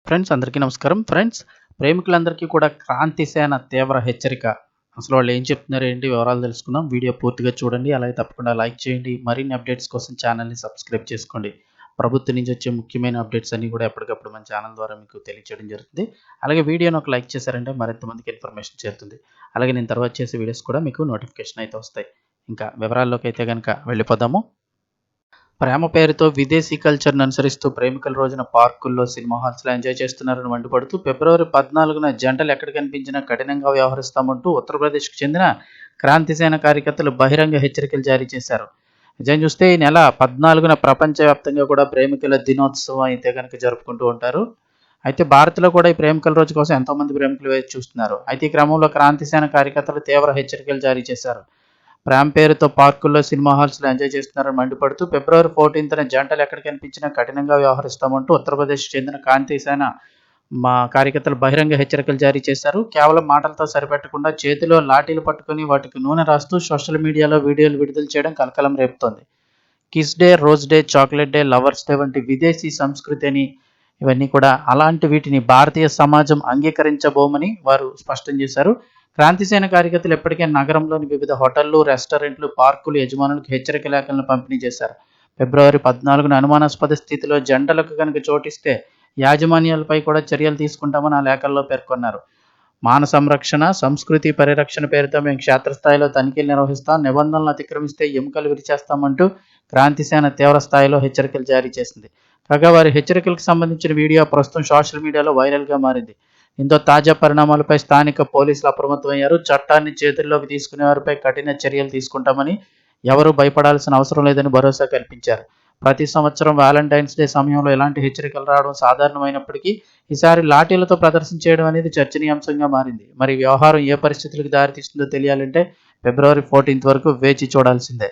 Friends అందరికీ నమస్కారం. Friends ప్రేమికులందరికీ కూడా క్రాంతి సేన తీవ్ర హెచ్చరిక. అసలు వాళ్ళు ఏం చెప్తున్నారు ఏంటి వివరాలు తెలుసుకుందాం. వీడియో పూర్తిగా చూడండి. అలాగే తప్పకుండా లైక్ చేయండి. మరిన్ని అప్డేట్స్ కోసం ఛానల్‌ని సబ్స్క్రైబ్ చేసుకోండి. ప్రభుత్వం నుంచి వచ్చే ముఖ్యమైన అప్డేట్స్ అన్నీ కూడా ఎప్పటికప్పుడు మన ఛానల్ ద్వారా మీకు తెలియజేయడం జరుగుతుంది. అలాగే వీడియోని ఒక లైక్ చేశారంటే మరింత మందికి ఇన్ఫర్మేషన్ చేరుతుంది. అలాగే నేను తర్వాత చేసే వీడియోస్ కూడా మీకు నోటిఫికేషన్ అయితే వస్తాయి. ఇంకా వివరాల్లోకి అయితే గనుక వెళ్ళిపోదాము. ప్రేమ పేరుతో విదేశీ కల్చర్‌ను అనుసరిస్తూ ప్రేమికుల రోజున పార్కుల్లో, సినిమా హాల్స్‌లో ఎంజాయ్ చేస్తున్నారని మండిపడుతూ ఫిబ్రవరి 14న జంటలు ఎక్కడ కనిపించినా కఠినంగా వ్యవహరిస్తామంటూ ఉత్తరప్రదేశ్‌కు చెందిన క్రాంతిసేన కార్యకర్తలు బహిరంగ హెచ్చరికలు జారీ చేశారు. నిజం చూస్తే ఈ నెల 14న ప్రపంచవ్యాప్తంగా కూడా ప్రేమికుల దినోత్సవం అయితే గనుక జరుపుకుంటూ ఉంటారు. అయితే భారత్‌లో కూడా ఈ ప్రేమికుల రోజు కోసం ఎంతోమంది ప్రేమికులు వేచి చూస్తున్నారు. అయితే ఈ క్రమంలో క్రాంతిసేన కార్యకర్తలు తీవ్ర హెచ్చరికలు జారీ చేశారు. ప్రేమ పేరుతో పార్కుల్లో, సినిమా హాల్స్‌లో ఎంజాయ్ చేస్తున్నారని మండిపడుతూ ఫిబ్రవరి 14న జంటలు ఎక్కడ కనిపించినా కఠినంగా వ్యవహరిస్తామంటూ ఉత్తరప్రదేశ్‌కి చెందిన కాంతిసేన కార్యకర్తలు బహిరంగ హెచ్చరికలు జారీ చేశారు. కేవలం మాటలతో సరిపెట్టకుండా చేతిలో లాఠీలు పట్టుకొని వాటికి నూనె రాస్తూ సోషల్ మీడియాలో వీడియోలు విడుదల చేయడం కలకలం రేపుతోంది. Kiss day, rose day, chocolate day, lovers day వంటి విదేశీ సంస్కృతి అని ఇవన్నీ కూడా అలాంటి వీటిని భారతీయ సమాజం అంగీకరించబోమని వారు స్పష్టం చేశారు. క్రాంతిసేన కార్యకర్తలు ఇప్పటికే నగరంలోని వివిధ హోటళ్లు, రెస్టారెంట్లు, పార్కులు యజమానులకు హెచ్చరిక లేఖలను పంపిణీ చేశారు. ఫిబ్రవరి 14న అనుమానాస్పద స్థితిలో జంటలకు కనుక చోటిస్తే యాజమాన్యాలపై కూడా చర్యలు తీసుకుంటామని ఆ లేఖల్లో పేర్కొన్నారు. మాన సంరక్షణ, సంస్కృతి పరిరక్షణ పేరుతో మేము క్షేత్రస్థాయిలో తనిఖీలు నిర్వహిస్తాం, నిబంధనలు అతిక్రమిస్తే ఎముకలు విరిచేస్తామంటూ క్రాంతిసేన తీవ్ర స్థాయిలో హెచ్చరికలు జారీ చేసింది. కాగా వారి హెచ్చరికలకు సంబంధించిన వీడియో ప్రస్తుతం సోషల్ మీడియాలో వైరల్గా మారింది. దీంతో తాజా పరిణామాలపై స్థానిక పోలీసులు అప్రమత్తమయ్యారు. చట్టాన్ని చేతుల్లోకి తీసుకునే వారిపై కఠిన చర్యలు తీసుకుంటామని, ఎవరూ భయపడాల్సిన అవసరం లేదని భరోసా కల్పించారు. ప్రతి సంవత్సరం వ్యాలంటైన్స్ డే సమయంలో ఇలాంటి హెచ్చరికలు రావడం సాధారణమైనప్పటికీ ఈసారి లాఠీలతో ప్రదర్శన చేయడం అనేది చర్చనీయాంశంగా మారింది. మరి వ్యవహారం ఏ పరిస్థితులకు దారితీస్తుందో తెలియాలంటే ఫిబ్రవరి 14 వరకు వేచి చూడాల్సిందే.